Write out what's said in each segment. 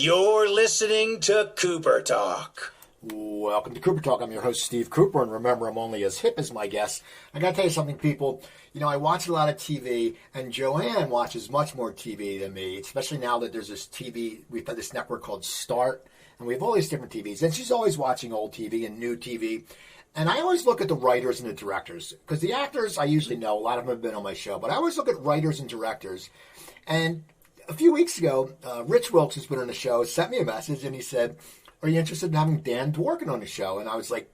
You're listening to Cooper Talk. Welcome to Cooper Talk. I'm your host, Steve Cooper, and remember, I'm only as hip as my guests. I got to tell you something, people. You know, I watch a lot of TV, and Joanne watches much more TV than me, especially now that there's this TV. We've got this network called Start, and we have all these different TVs. And she's always watching old TV and new TV. And I always look at the writers and the directors, because the actors I usually know, a lot of them have been on my show, but I always look at writers and directors. And a few weeks ago, Rich Wilkes, who's been on the show, sent me a message, and he said, "Are you interested in having Dan Dworkin on the show?" And I was like,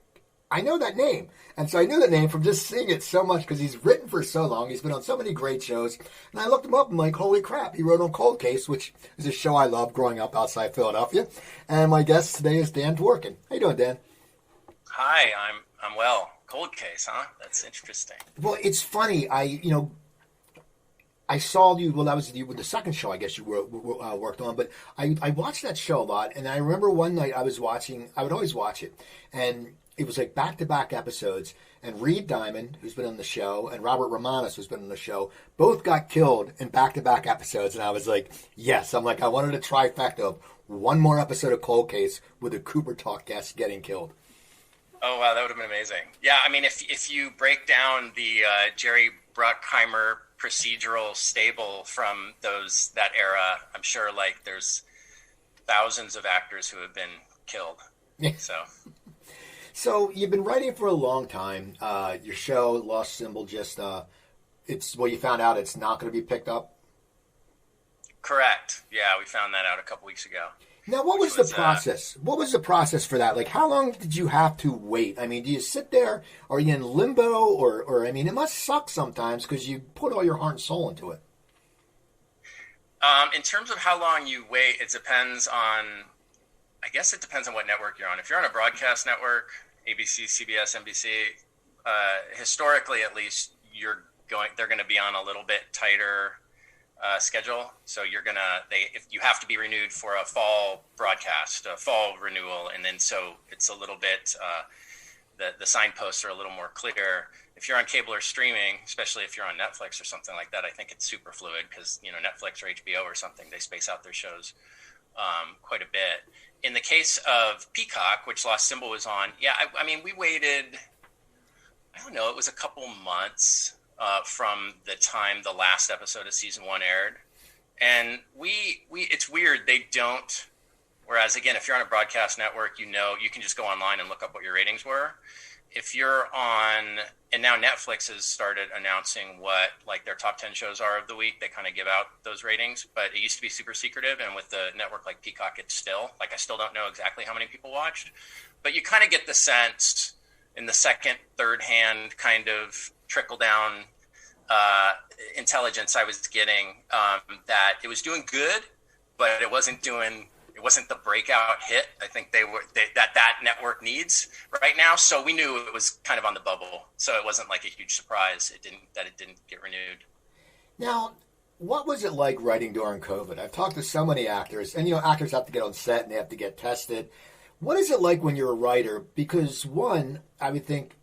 I know that name. And so I knew the name from just seeing it so much because he's written for so long. He's been on so many great shows. And I looked him up and I'm like, holy crap. He wrote on Cold Case, which is a show I love growing up outside Philadelphia. And my guest today is Dan Dworkin. How you doing, Dan? Hi, I'm well. Cold Case, huh? That's interesting. Well, it's funny. I saw you, well, that was the second show I guess you worked on, but I watched that show a lot, and I remember one night I would always watch it, and it was like back-to-back episodes, and Reed Diamond, who's been on the show, and Robert Romanus, who's been on the show, both got killed in back-to-back episodes, and I was like, yes, I wanted a trifecta of one more episode of Cold Case with a Cooper Talk guest getting killed. Oh, wow, that would have been amazing. Yeah, I mean, if you break down the Jerry Bruckheimer procedural stable from that era, I'm sure like there's thousands of actors who have been killed. Yeah. So you've been writing for a long time. Your show Lost Symbol you found out it's not going to be picked up. Threat. Yeah, we found that out a couple weeks ago. Now, what was the process? What was the process for that? Like, how long did you have to wait? I mean, do you sit there? Are you in limbo? Or I mean, it must suck sometimes because you put all your heart and soul into it. In terms of how long you wait, it depends on what network you're on. If you're on a broadcast network, ABC, CBS, NBC, historically at least, they're going to be on a little bit tighter schedule. So if you have to be renewed for a fall broadcast, a fall renewal, and then so it's a little bit, the signposts are a little more clear. If you're on cable or streaming, especially if you're on Netflix or something like that, I think it's super fluid because, Netflix or HBO or something, they space out their shows quite a bit. In the case of Peacock, which Lost Symbol was on, I mean, we waited, I don't know, it was a couple months from the time the last episode of season 1 aired. And it's weird. They don't, whereas again, if you're on a broadcast network, you can just go online and look up what your ratings were. If you're on, and now Netflix has started announcing what like their top 10 shows are of the week. They kind of give out those ratings, but it used to be super secretive. And with the network like Peacock, it's still like, I still don't know exactly how many people watched, but you kind of get the sense in the second, third hand kind of trickle down intelligence I was getting that it was doing good, but it wasn't the breakout hit I think that network needs right now. So we knew it was kind of on the bubble. So it wasn't like a huge surprise it didn't get renewed. Now, what was it like writing during COVID? I've talked to so many actors, and actors have to get on set and they have to get tested. What is it like when you're a writer? Because one, I would think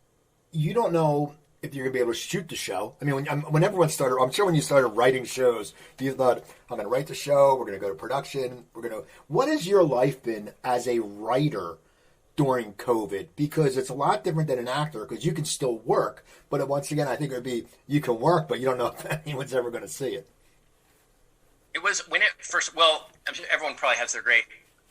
you don't know if you're going to be able to shoot the show. I mean, when everyone started, I'm sure when you started writing shows, you thought, I'm going to write the show, we're going to go to production, what has your life been as a writer during COVID? Because it's a lot different than an actor, because you can still work, but once again, I think it would be, you can work, but you don't know if anyone's ever going to see it. It was when it first, well, I'm sure everyone probably has their great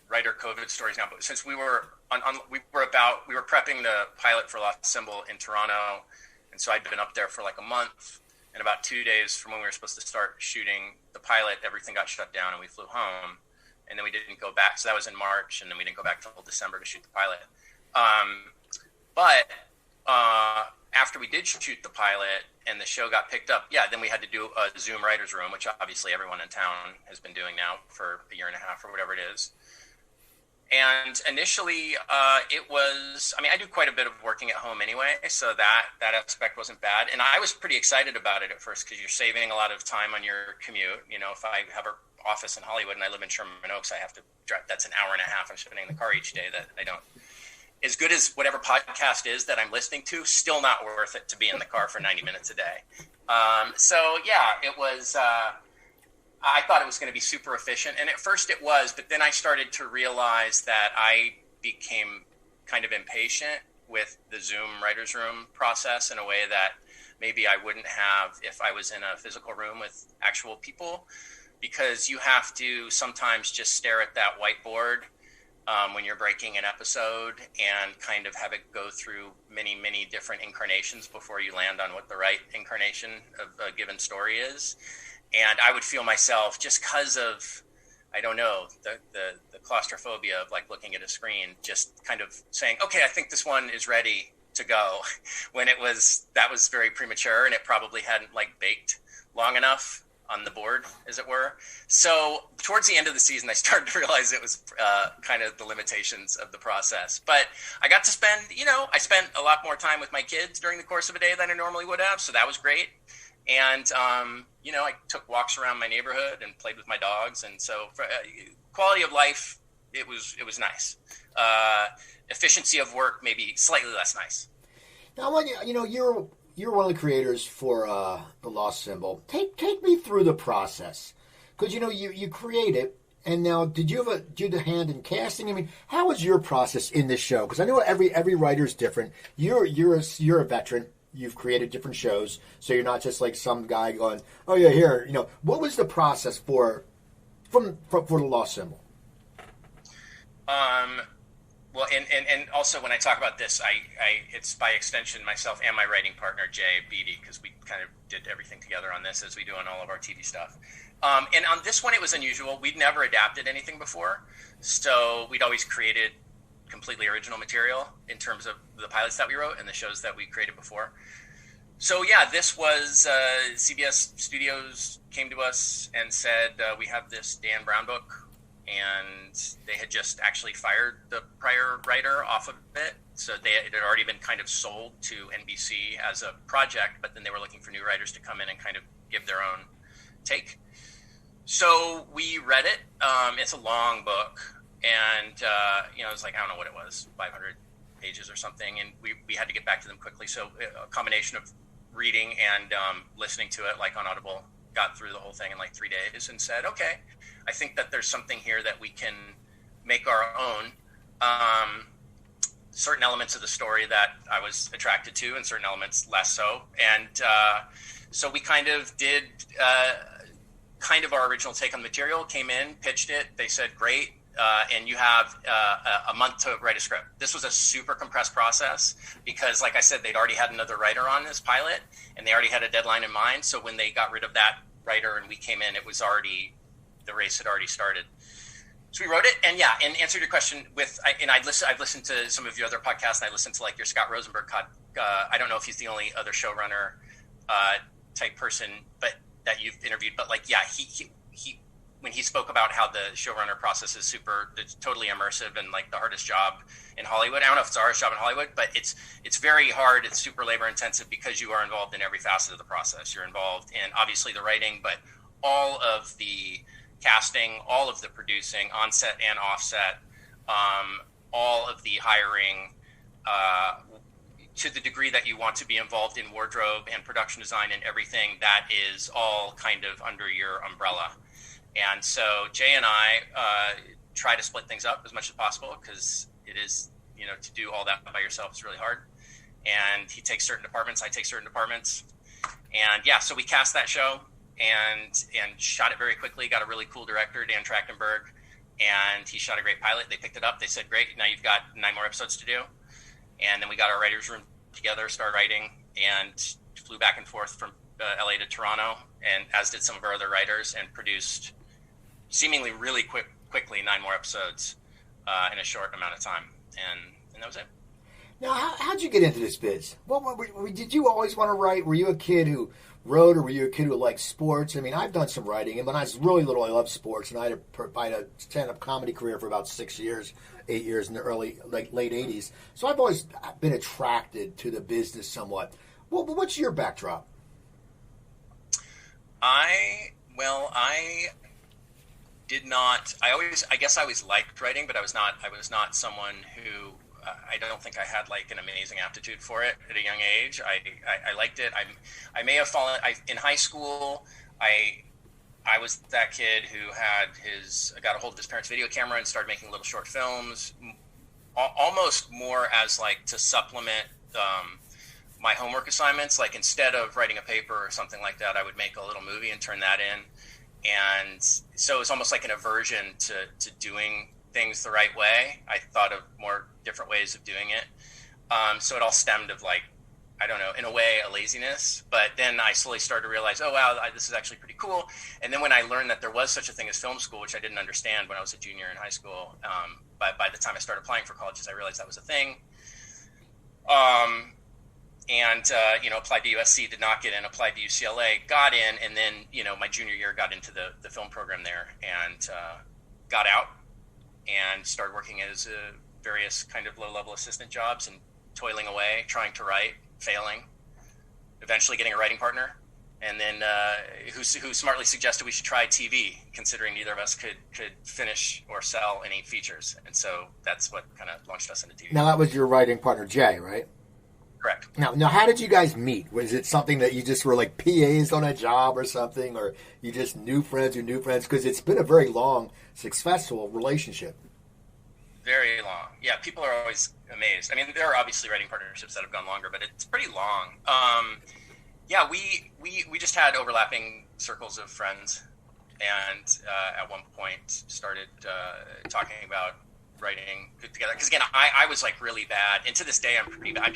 writer COVID stories now, but since we were prepping the pilot for Lost Symbol in Toronto, and so I'd been up there for like a month, and about 2 days from when we were supposed to start shooting the pilot, everything got shut down and we flew home, and then we didn't go back. So that was in March, and then we didn't go back till December to shoot the pilot. But after we did shoot the pilot and the show got picked up, then we had to do a Zoom writer's room, which obviously everyone in town has been doing now for a year and a half or whatever it is. And initially, it was, I mean, I do quite a bit of working at home anyway, so that aspect wasn't bad. And I was pretty excited about it at first because you're saving a lot of time on your commute. If I have an office in Hollywood and I live in Sherman Oaks, I have to drive, that's an hour and a half I'm spending in the car each day that I don't. As good as whatever podcast is that I'm listening to, still not worth it to be in the car for 90 minutes a day. It was, I thought it was going to be super efficient, and at first it was, but then I started to realize that I became kind of impatient with the Zoom writer's room process in a way that maybe I wouldn't have if I was in a physical room with actual people, because you have to sometimes just stare at that whiteboard when you're breaking an episode and kind of have it go through many, many different incarnations before you land on what the right incarnation of a given story is. And I would feel myself, just because of, I don't know, the claustrophobia of like looking at a screen, just kind of saying, okay, I think this one is ready to go, when that was very premature, and it probably hadn't like baked long enough on the board, as it were. So towards the end of the season, I started to realize it was kind of the limitations of the process. But I got to spend, I spent a lot more time with my kids during the course of a day than I normally would have. So that was great. And, I took walks around my neighborhood and played with my dogs. And so for quality of life, it was nice. Efficiency of work, maybe slightly less nice. Now, you're one of the creators for the Lost Symbol. Take me through the process, because you create it, and now did you have a hand in casting? I mean, how was your process in this show? Because I know every writer's different. You're a veteran. You've created different shows, so you're not just like some guy going, "Oh yeah, here." What was the process for the Lost Symbol? Well, and also when I talk about this, it's by extension myself and my writing partner Jay Beatty, because we kind of did everything together on this, as we do on all of our TV stuff. And on this one, it was unusual. We'd never adapted anything before, so we'd always created completely original material in terms of the pilots that we wrote and the shows that we created before. So yeah, this was CBS Studios came to us and said, we have this Dan Brown book, and they had just actually fired the prior writer off of it. So it had already been kind of sold to NBC as a project, but then they were looking for new writers to come in and kind of give their own take. So we read it. It's a long book. And, it was like, I don't know what it was, 500 pages or something. And we had to get back to them quickly. So a combination of reading and listening to it, like on Audible, got through the whole thing in like 3 days and said, okay, I think that there's something here that we can make our own. Certain elements of the story that I was attracted to, and certain elements less so. And so we kind of did kind of our original take on the material, came in, pitched it. They said, great. And you have a month to write a script. This was a super compressed process because, like I said, they'd already had another writer on this pilot, and they already had a deadline in mind. So when they got rid of that writer and we came in, the race had already started. So we wrote it, and yeah, in answer to your question, I've listened to some of your other podcasts, and I listened to like your Scott Rosenberg. I don't know if he's the only other showrunner type person, but that you've interviewed. But like, yeah, he when he spoke about how the showrunner process is it's totally immersive and like the hardest job in Hollywood. I don't know if it's the hardest job in Hollywood, but it's very hard. It's super labor intensive because you are involved in every facet of the process. You're involved in obviously the writing, but all of the casting, all of the producing, on-set and off-set, all of the hiring, to the degree that you want to be involved in wardrobe and production design and everything, that is all kind of under your umbrella. And so Jay and I try to split things up as much as possible, because it is, to do all that by yourself is really hard. And he takes certain departments, I take certain departments. And yeah, so we cast that show and shot it very quickly, got a really cool director, Dan Trachtenberg, and he shot a great pilot. They picked it up. They said, great, now you've got 9 more episodes to do. And then we got our writer's room together, started writing, and flew back and forth from LA to Toronto, and as did some of our other writers, and produced seemingly really quickly 9 more episodes in a short amount of time, and that was it. Now, how'd you get into this biz? Did you always want to write? Were you a kid who wrote, or were you a kid who liked sports? I mean, I've done some writing, and when I was really little, I loved sports, and I had a stand-up comedy career for about 8 years in the late 80s. So I've always been attracted to the business somewhat. Well, what's your backdrop? I did not. I guess I always liked writing, but I was not someone who. I don't think I had like an amazing aptitude for it at a young age. I liked it. I may have fallen. In high school, I I was that kid who got a hold of his parents' video camera and started making little short films, almost more as like to supplement my homework assignments. Like instead of writing a paper or something like that, I would make a little movie and turn that in. And so it's almost like an aversion to doing things the right way. I thought of more different ways of doing it. So it all stemmed of like, I don't know, in a way, a laziness. But then I slowly started to realize, oh, wow, this is actually pretty cool. And then when I learned that there was such a thing as film school, which I didn't understand when I was a junior in high school, by the time I started applying for colleges, I realized that was a thing. Applied to USC, did not get in, applied to UCLA, got in, and then, my junior year got into the film program there and got out and started working as various kind of low-level assistant jobs and toiling away, trying to write, failing, eventually getting a writing partner, and then who smartly suggested we should try TV, considering neither of us could finish or sell any features. And so that's what kind of launched us into TV. Now, that was your writing partner, Jay, right? Correct. Now, how did you guys meet? Was it something that you just were like PAs on a job or something, or you just knew friends who knew friends? Because it's been a very long, successful relationship. Very long. Yeah, people are always amazed. I mean, there are obviously writing partnerships that have gone longer, but it's pretty long. We just had overlapping circles of friends, and at one point started talking about writing together. Because again, I was like really bad, and to this day I'm pretty bad.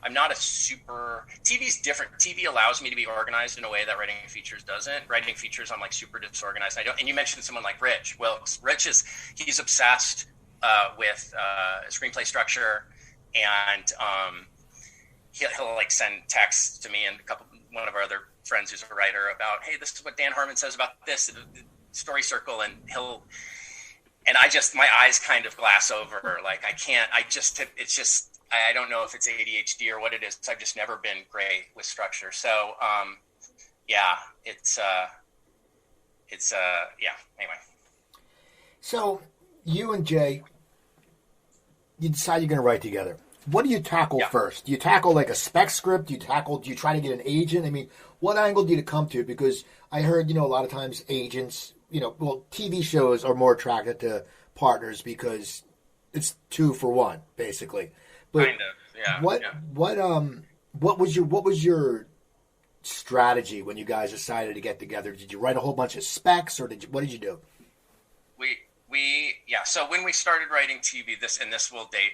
I'm not a super. TV's different. TV allows me to be organized in a way that writing features doesn't. Writing features, I'm like super disorganized. And you mentioned someone like Rich. Well, Rich he's obsessed with screenplay structure, and he'll like send texts to me and one of our other friends who's a writer about, hey, this is what Dan Harmon says about this, the story circle, and my eyes kind of glass over. Like I don't know if it's ADHD or what it is. I've just never been great with structure. So anyway. So you and Jay, you decide you're going to write together. What do you tackle first? Do you tackle like a spec script? Do you try to get an agent? I mean, what angle do you come to? Because I heard, a lot of times agents, TV shows are more attracted to partners because it's 2 for 1, basically. But kind of, yeah. What was your strategy when you guys decided to get together? Did you write a whole bunch of specs, or what did you do? So when we started writing TV, this will date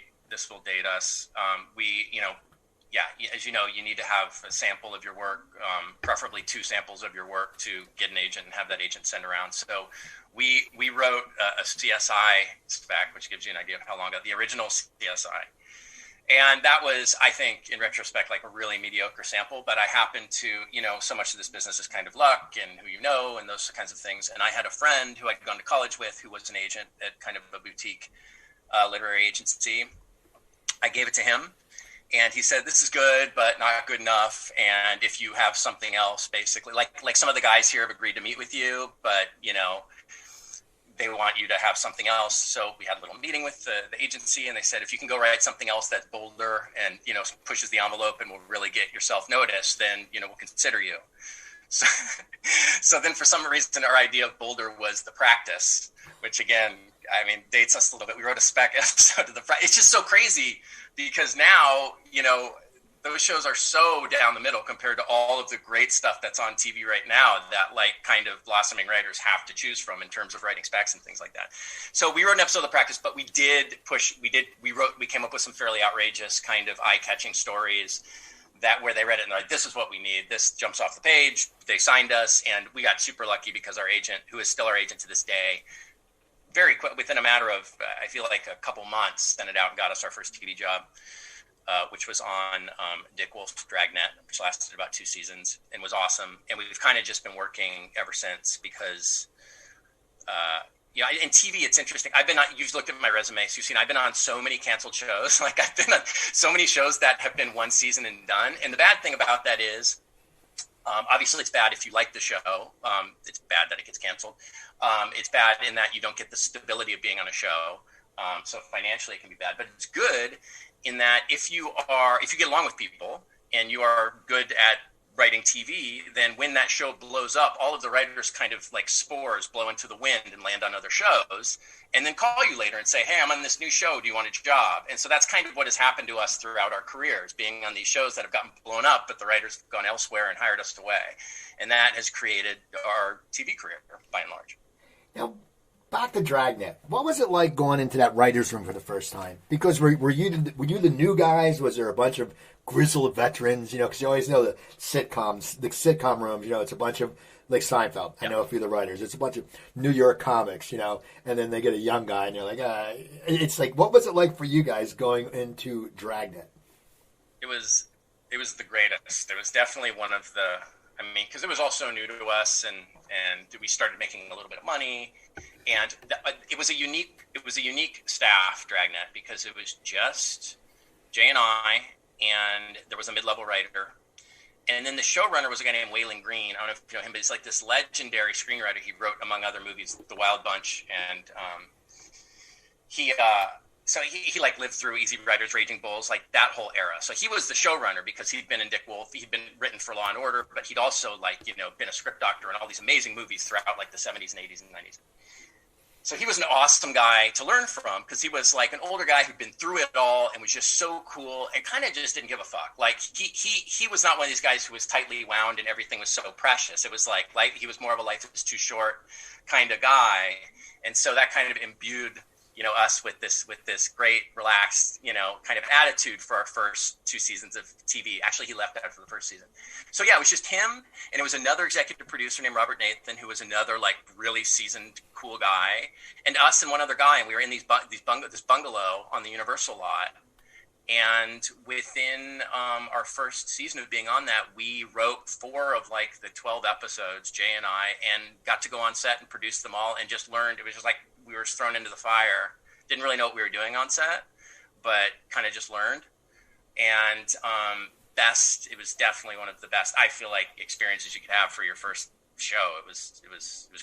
us. As you know, you need to have a sample of your work, preferably 2 samples of your work to get an agent and have that agent send around. So we wrote a CSI spec, which gives you an idea of how long ago, the original CSI. And that was, I think, in retrospect, like a really mediocre sample. But I happened to, so much of this business is kind of luck and who and those kinds of things. And I had a friend who I'd gone to college with who was an agent at kind of a boutique literary agency. I gave it to him, and he said, this is good, but not good enough. And if you have something else, basically, like some of the guys here have agreed to meet with you, but, they want you to have something else. So we had a little meeting with the agency, and they said, if you can go write something else that's bolder and, pushes the envelope and will really get yourself noticed, then, we'll consider you. So then for some reason, our idea of bolder was The Practice, which again, dates us a little bit. We wrote a spec episode of it's just so crazy because now, those shows are so down the middle compared to all of the great stuff that's on TV right now that like kind of blossoming writers have to choose from in terms of writing specs and things like that. So we wrote an episode of The Practice, but we came up with some fairly outrageous kind of eye-catching stories where they read it and they're like, this is what we need. This jumps off the page. They signed us, and we got super lucky because our agent, who is still our agent to this day, very quick, within a matter of, I feel like a couple months, sent it out and got us our first TV job, which was on Dick Wolf's Dragnet, which lasted about 2 seasons and was awesome. And we've kind of just been working ever since because, in TV, it's interesting. You've looked at my resume, so you've seen I've been on so many canceled shows. Like I've been on so many shows that have been 1 season and done. And the bad thing about that is, obviously it's bad if you like the show. It's bad that it gets canceled. It's bad in that you don't get the stability of being on a show. So financially it can be bad, but it's good in that if you get along with people and you are good at writing TV, then when that show blows up, all of the writers kind of like spores blow into the wind and land on other shows, and then call you later and say, hey, I'm on this new show. Do you want a job? And so that's kind of what has happened to us throughout our careers, being on these shows that have gotten blown up, but the writers have gone elsewhere and hired us away. And that has created our TV career by and large. Now, back to Dragnet. What was it like going into that writer's room for the first time? Because were you the new guys? Was there a bunch of grizzled veterans? Because you always know the sitcom rooms. It's a bunch of, like Seinfeld. I know a few of the writers. It's a bunch of New York comics. And then they get a young guy, and you're like, it's like, what was it like for you guys going into Dragnet? It was the greatest. It was definitely one of the. Because it was all so new to us, and we started making a little bit of money, and it was a unique staff, Dragnet, because it was just Jay and I, and there was a mid-level writer, and then the showrunner was a guy named Waylon Green. I don't know if you know him, but he's like this legendary screenwriter. He wrote, among other movies, The Wild Bunch, and So he like lived through Easy Riders, Raging Bulls, like that whole era. So he was the showrunner because he'd been in Dick Wolf. He'd been written for Law and Order, but he'd also been a script doctor in all these amazing movies throughout like the 70s and 80s and 90s. So he was an awesome guy to learn from because he was like an older guy who'd been through it all and was just so cool and kind of just didn't give a fuck. Like he was not one of these guys who was tightly wound and everything was so precious. It was like he was more of a life is too short kind of guy. And so that kind of imbued us with this great, relaxed, kind of attitude for our first 2 seasons of TV. Actually, he left after the first season. So yeah, it was just him, and it was another executive producer named Robert Nathan, who was another like really seasoned, cool guy, and us and one other guy, and we were in this bungalow on the Universal lot. And within our first season of being on that, we wrote 4 of like the 12 episodes, Jay and I, and got to go on set and produce them all and just learned. It was just like we were thrown into the fire. Didn't really know what we were doing on set, but kind of just learned. And it was definitely one of the best, I feel like, experiences you could have for your first show. It was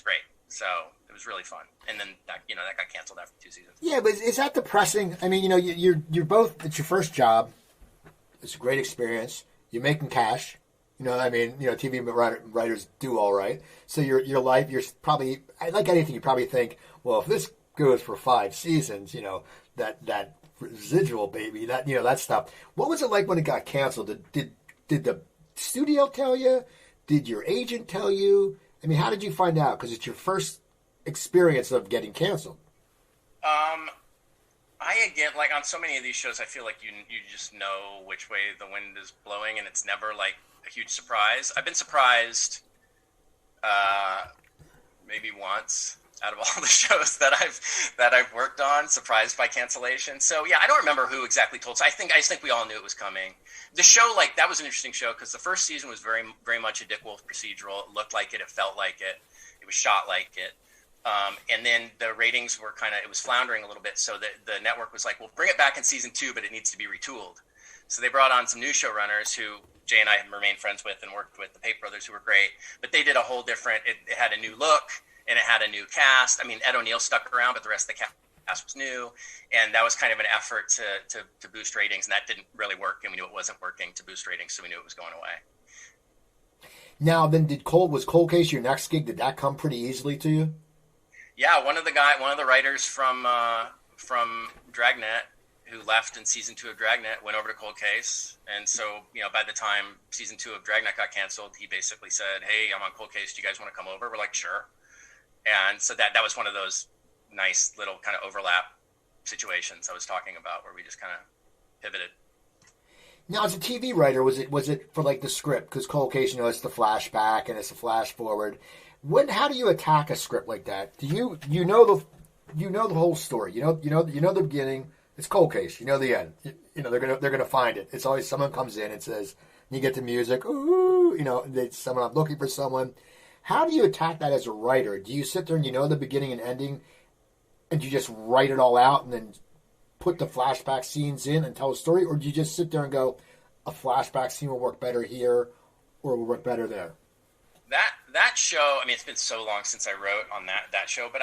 great. So it was really fun. And then that got canceled after 2 seasons. Yeah, but is that depressing? I mean, you're both, it's your first job. It's a great experience. You're making cash. TV writers do all right. So your life, you're probably, like anything, you probably think, well, if this goes for 5 seasons, that residual, baby, that stuff. What was it like when it got canceled? Did the studio tell you? Did your agent tell you? I mean, how did you find out? Because it's your first experience of getting canceled. Like on so many of these shows, I feel like you just know which way the wind is blowing, and it's never like a huge surprise. I've been surprised maybe once out of all the shows that I've worked on, surprised by cancellation. So yeah, I don't remember who exactly told us. I just think we all knew it was coming. The show, like, that was an interesting show because the first season was very, very much a Dick Wolf procedural. It looked like it. It felt like it. It was shot like it. And then the ratings were it was floundering a little bit. So the network was like, well, bring it back in season 2, but it needs to be retooled. So they brought on some new showrunners who Jay and I have remained friends with and worked with, the Pape brothers, who were great. But they did a whole different, it had a new look and it had a new cast. I mean, Ed O'Neill stuck around, but the rest of the cast was new. And that was kind of an effort to boost ratings. And that didn't really work. And we knew it wasn't working to boost ratings. So we knew it was going away. Now, then was Cold Case your next gig? Did that come pretty easily to you? Yeah, one of the writers from Dragnet, who left in season 2 of Dragnet, went over to Cold Case. And so, by the time season 2 of Dragnet got canceled, he basically said, hey, I'm on Cold Case. Do you guys want to come over? We're like, sure. And so that was one of those nice little kind of overlap situations I was talking about where we just kind of pivoted. Now, as a TV writer, was it for like the script? Because Cold Case, it's the flashback and it's a flash forward. How do you attack a script like that? Do you know the whole story? You know the beginning. It's Cold Case. You know the end. They're gonna find it. It's always someone comes in and says, and you get the music. Ooh, it's someone, I'm looking for someone. How do you attack that as a writer? Do you sit there and you know the beginning and ending, and you just write it all out and then put the flashback scenes in and tell a story, or do you just sit there and go, a flashback scene will work better here, or will work better there? That show, I mean, it's been so long since I wrote on that show, but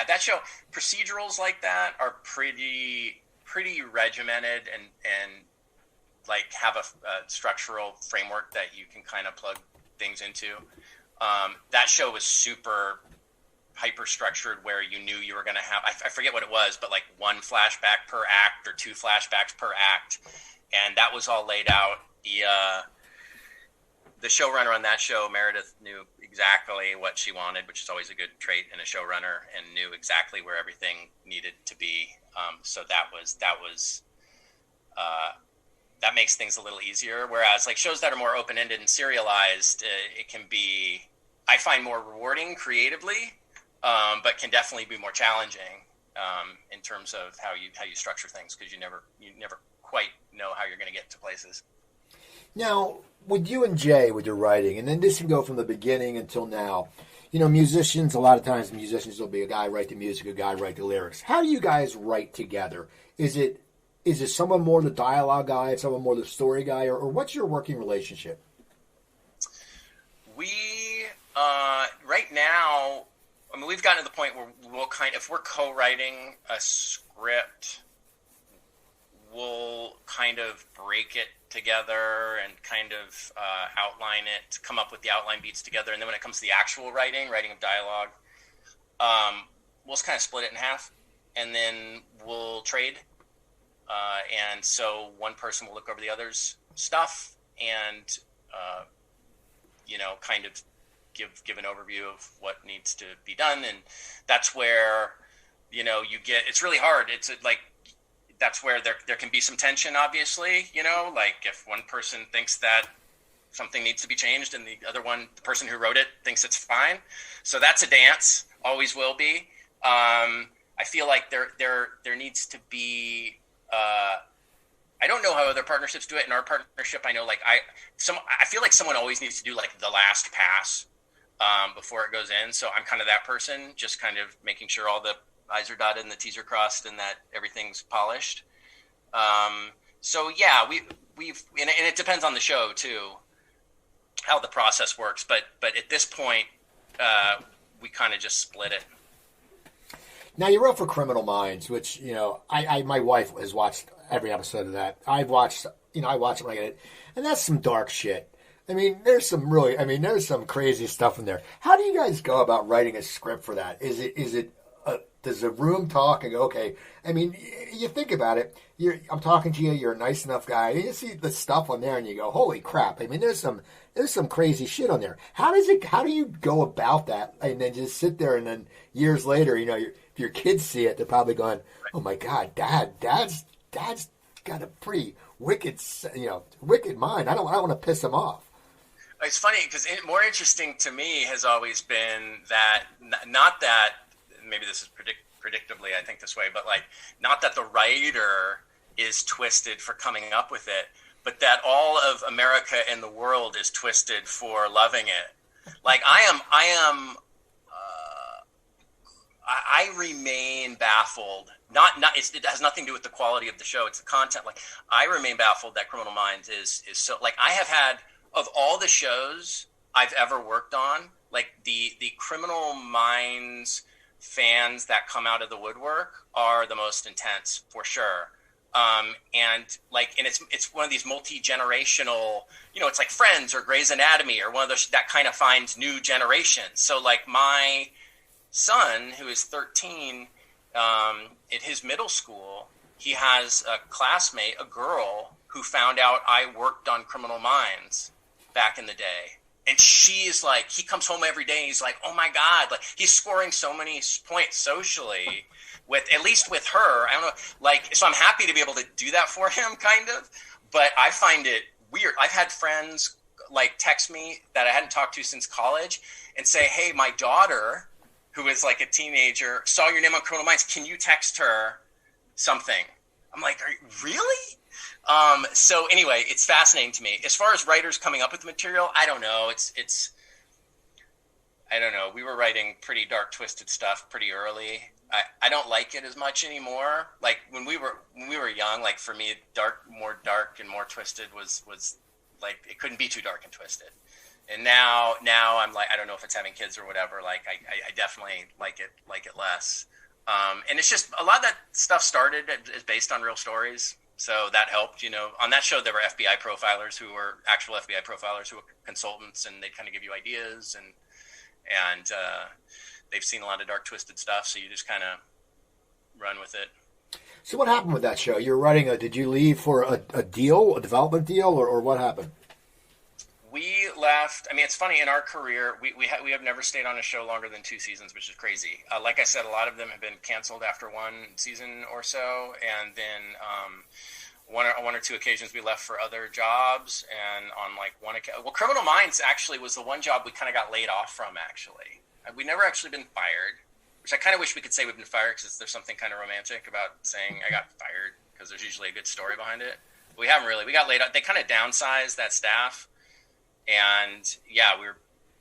that show, procedurals like that are pretty regimented and like have a structural framework that you can kind of plug things into. That show was super hyper structured, where you knew you were going to have, I forget what it was, but like 1 flashback per act or 2 flashbacks per act. And that was all laid out. The showrunner on that show, Meredith, knew exactly what she wanted, which is always a good trait in a showrunner, and knew exactly where everything needed to be. So that makes things a little easier. Whereas like shows that are more open-ended and serialized, it can be, I find, more rewarding creatively, but can definitely be more challenging in terms of how you structure things, because you never quite know how you're going to get to places. Now, with you and Jay, with your writing, and then this can go from the beginning until now, musicians, a lot of times musicians will be a guy write the music, a guy write the lyrics. How do you guys write together? Is it someone more the dialogue guy, someone more the story guy, or what's your working relationship? We, right now, I mean, we've gotten to the point where if we're co-writing a script, we'll kind of break it together and kind of outline it, come up with the outline beats together. And then when it comes to the actual writing of dialogue, we'll just kind of split it in half, and then we'll trade. And so one person will look over the other's stuff and, kind of give an overview of what needs to be done. And that's where, it's really hard. It's like, that's where there can be some tension, obviously, like if one person thinks that something needs to be changed and the person who wrote it thinks it's fine. So that's a dance, always will be. I feel like there needs to be, I don't know how other partnerships do it. In our partnership, I know I feel like someone always needs to do like the last pass before it goes in. So I'm kind of that person, just kind of making sure all the I's are dotted and the T's are crossed and that everything's polished. So yeah, we've and it depends on the show too, how the process works. But at this point, we kind of just split it. Now, you wrote for Criminal Minds, which, my wife has watched every episode of that. I watch it when I get it. And that's some dark shit. I mean, there's some crazy stuff in there. How do you guys go about writing a script for that? Does the room talk and go, okay, I mean, you think about it, I'm talking to you, you're a nice enough guy, and you see the stuff on there and you go, holy crap. I mean, there's some crazy shit on there. How do you go about that and then just sit there and then years later, if your kids see it, they're probably going, oh my God, dad's got a pretty wicked mind. I don't want to piss him off. It's funny because more interesting to me has always been that, not that, maybe this is predictably, I think this way, but like, not that the writer is twisted for coming up with it, but that all of America and the world is twisted for loving it. Like I remain baffled. It has nothing to do with the quality of the show. It's the content. Like, I remain baffled that Criminal Minds is so, like, I have had, of all the shows I've ever worked on, like the Criminal Minds fans that come out of the woodwork are the most intense, for sure. And it's one of these multi-generational, it's like Friends or Grey's Anatomy or one of those that kind of finds new generations. So like my son, who is 13, at his middle school, he has a classmate, a girl, who found out I worked on Criminal Minds back in the day. And she is like, he comes home every day and he's like, oh my God, like he's scoring so many points socially at least with her. I don't know, like, so I'm happy to be able to do that for him, kind of, but I find it weird. I've had friends like text me that I hadn't talked to since college and say, hey, my daughter, who is like a teenager, saw your name on Criminal Minds. Can you text her something? I'm like, are you really? So anyway, it's fascinating to me. As far as writers coming up with material, I don't know. I don't know. We were writing pretty dark, twisted stuff pretty early. I don't like it as much anymore. Like when we were young, like for me, more dark and more twisted was like, it couldn't be too dark and twisted. And now I'm like, I don't know if it's having kids or whatever. Like I definitely like it less. And it's just a lot of that stuff started is based on real stories. So that helped. On that show there were FBI profilers who were actual FBI profilers who were consultants, and they'd kind of give you ideas, and they've seen a lot of dark, twisted stuff. So you just kind of run with it. So what happened with that show? You're writing did you leave for a deal, a development deal, or what happened? We left. I mean, it's funny, in our career, we have never stayed on a show longer than 2 seasons, which is crazy. Like I said, a lot of them have been canceled after 1 season or so, and then one or two occasions we left for other jobs. And on like one occasion, Criminal Minds actually was the one job we kind of got laid off from. Actually, we never actually been fired, which I kind of wish we could say we've been fired, because there's something kind of romantic about saying I got fired, because there's usually a good story behind it. But we haven't really. We got laid off. They kind of downsized that staff. And yeah, we were,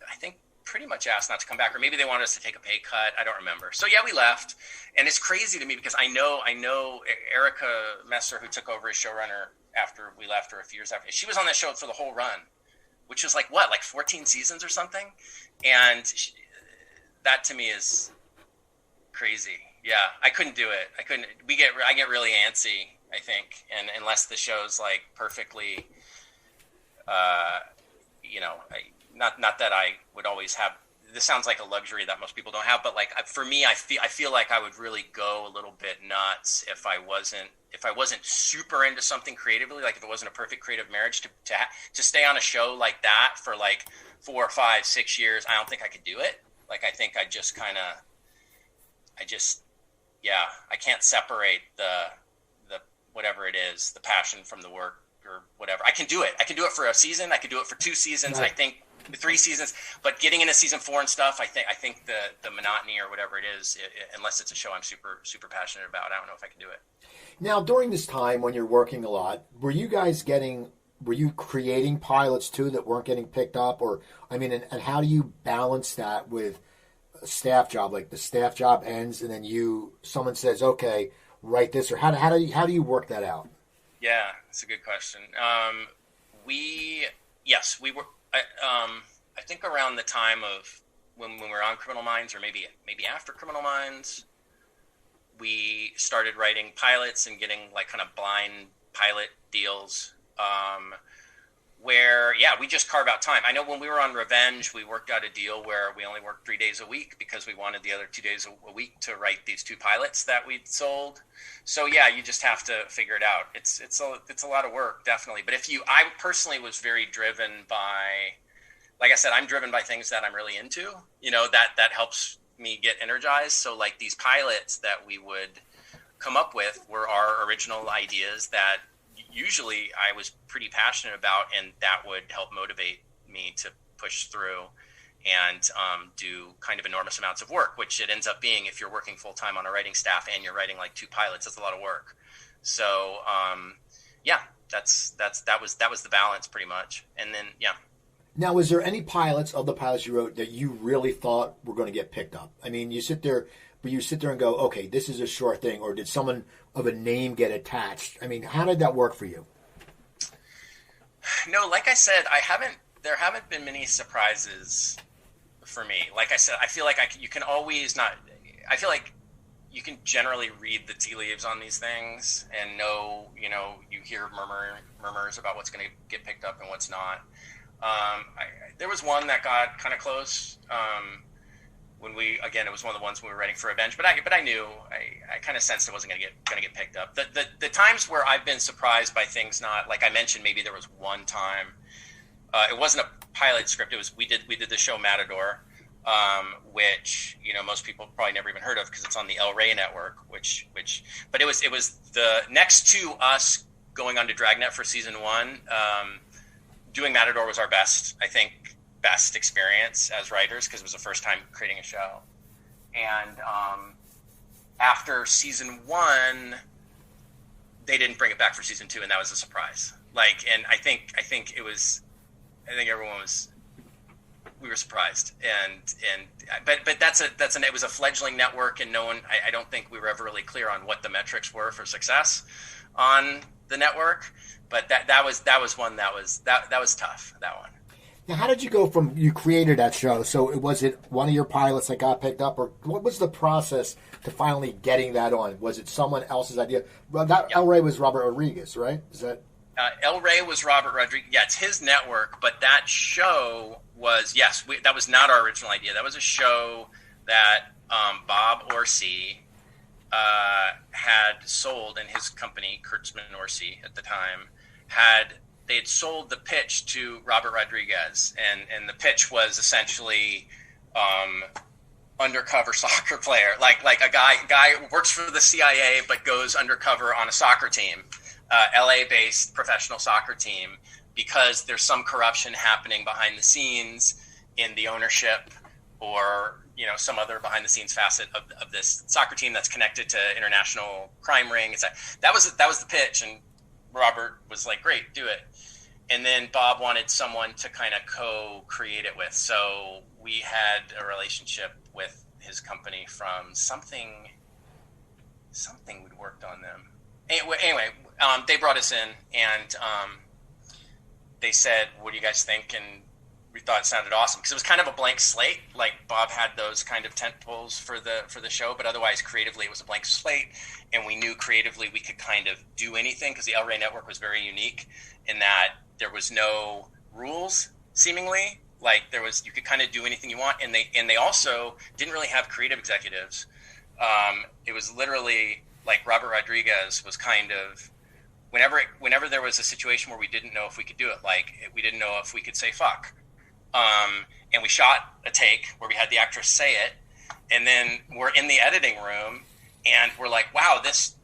I think, pretty much asked not to come back, or maybe they wanted us to take a pay cut. I don't remember. So yeah, we left. And it's crazy to me because I know Erica Messer, who took over as showrunner after we left, or a few years after. She was on that show for the whole run, which is like 14 seasons or something. And that to me is crazy. Yeah, I couldn't do it. I couldn't. I get really antsy, I think, and unless the show's like perfectly. Not that I would always have. This sounds like a luxury that most people don't have, but like for me, I feel like I would really go a little bit nuts if I wasn't super into something creatively. Like if it wasn't a perfect creative marriage to stay on a show like that for like 4, 5, 6 years. I don't think I could do it. Like I think I can't separate the whatever it is, the passion from the work. Or whatever. I can do it. I can do it for a season. I can do it for 2 seasons. Right. I think 3 seasons. But getting into season 4 and stuff, I think the monotony or whatever it is, unless it's a show I'm super super passionate about, I don't know if I can do it. Now, during this time when you're working a lot, were you creating pilots too that weren't getting picked up, or and how do you balance that with a staff job? Like the staff job ends, and then someone says, "Okay, write this," or how do you work that out? Yeah, that's a good question. We were. I think around the time of when we were on Criminal Minds, or maybe after Criminal Minds, we started writing pilots and getting like kind of blind pilot deals. Where we just carve out time. I know when we were on Revenge, we worked out a deal where we only worked 3 days a week because we wanted the other 2 days a week to write these 2 pilots that we'd sold. So yeah, you just have to figure it out. It's a lot of work, definitely. But I personally was very driven by, like I said, I'm driven by things that I'm really into. That helps me get energized. So like these pilots that we would come up with were our original ideas that usually I was pretty passionate about, and that would help motivate me to push through and do kind of enormous amounts of work, which it ends up being if you're working full time on a writing staff and you're writing like 2 pilots. That's a lot of work. So that was the balance pretty much. And then Now, was there any pilots of the pilots you wrote that you really thought were going to get picked up? You sit there and go, okay, this is a sure thing, or did someone of a name get attached? How did that work for you? No, like I said, there haven't been many surprises for me. Like I said, I feel like you can generally read the tea leaves on these things and know, you hear murmurs about what's going to get picked up and what's not. There was one that got kind of close, it was one of the ones we were writing for Revenge, but I knew, I kind of sensed it wasn't going to get picked up. The times where I've been surprised by things, not like I mentioned, maybe there was one time, it wasn't a pilot script. It was, we did the show Matador, which, most people probably never even heard of because it's on the El Rey network, but it was the next to us going on to Dragnet for season 1. Doing Matador was our best experience as writers because it was the first time creating a show. And after season 1, they didn't bring it back for season 2, and that was a surprise. And I think everyone was. We were surprised, but it was a fledgling network, and no one. I don't think we were ever really clear on what the metrics were for success on the network. But that was one that was tough. That one. Now, how did you go from you created that show? So was it one of your pilots that got picked up, or what was the process to finally getting that on? Was it someone else's idea? Well, that El Rey was Robert Rodriguez, right? Is that El Rey was Robert Rodriguez? Yeah, it's his network, but that show was that was not our original idea. That was a show that Bob Orsi had sold, and his company, Kurtzman Orsi at the time, they had sold the pitch to Robert Rodriguez, and the pitch was essentially undercover soccer player, like a guy who works for the CIA but goes undercover on a soccer team, LA-based professional soccer team, because there's some corruption happening behind the scenes in the ownership or some other behind the scenes facet of this soccer team that's connected to international crime ring. That was the pitch, and Robert was like, great, do it. And then Bob wanted someone to kind of co-create it with. So we had a relationship with his company from something we'd worked on them. Anyway, they brought us in, and they said, what do you guys think? And we thought it sounded awesome because it was kind of a blank slate. Like Bob had those kind of tent poles for the show, but otherwise creatively it was a blank slate. And we knew creatively we could kind of do anything because the El Rey network was very unique in that there was no rules seemingly. Like you could kind of do anything you want. And they also didn't really have creative executives. It was literally like Robert Rodriguez was kind of, whenever there was a situation where we didn't know if we could do it, like we didn't know if we could say fuck. And we shot a take where we had the actress say it, and then we're in the editing room and we're like, wow, this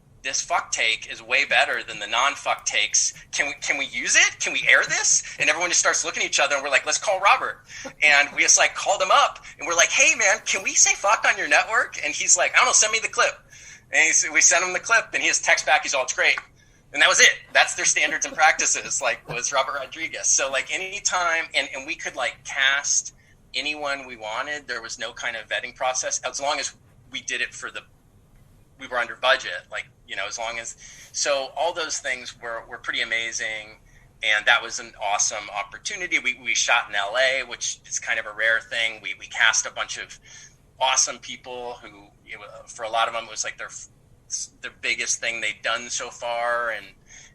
fuck take is way better than the non-fuck takes. Can we use it? Can we air this? And everyone just starts looking at each other and we're like, let's call Robert. And we just like called him up and we're like, hey man, can we say fuck on your network? And he's like, I don't know, send me the clip. And we sent him the clip and he just texts back, he's all, it's great. And that was it. That's their standards and practices, was Robert Rodriguez. So anytime, and we could cast anyone we wanted. There was no kind of vetting process as long as we did it we were under budget, as long as, so all those things were pretty amazing. And that was an awesome opportunity. We shot in LA, which is kind of a rare thing. We cast a bunch of awesome people who, for a lot of them, it was like the biggest thing they'd done so far, and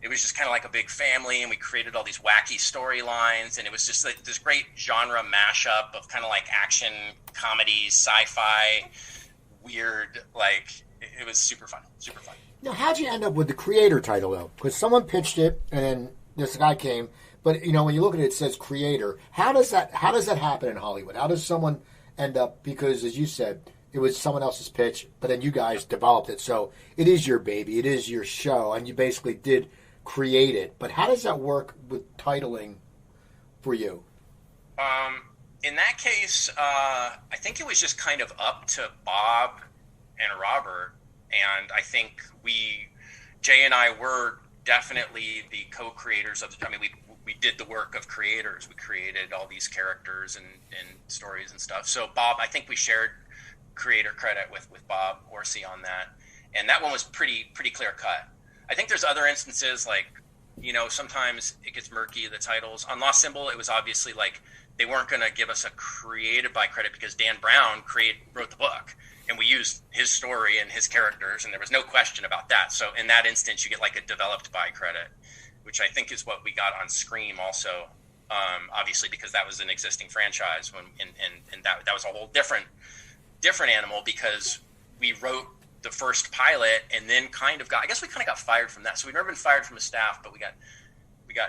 it was just kind of like a big family, and we created all these wacky storylines, and it was just this great genre mashup of kind of like action, comedy, sci-fi, weird, it was super fun. Now, how'd you end up with the creator title, though? Because someone pitched it, and then this guy came, but, when you look at it, it says creator. How does that happen in Hollywood? How does someone end up, because, as you said, it was someone else's pitch, but then you guys developed it. So it is your baby. It is your show, and you basically did create it. But how does that work with titling for you? In that case, I think it was just kind of up to Bob and Robert. And I think Jay and I were definitely the co-creators of we did the work of creators. We created all these characters and stories and stuff. So Bob, I think we shared creator credit with Bob Orsi on that, and that one was pretty clear cut. I think there's other instances sometimes it gets murky, the titles. On Lost Symbol, it was obviously they weren't going to give us a created by credit because Dan Brown wrote the book, and we used his story and his characters, and there was no question about that. So in that instance, you get a developed by credit, which I think is what we got on Scream also, obviously because that was an existing franchise and that was a whole different animal because we wrote the first pilot and then kind of got fired from that. So we've never been fired from a staff, but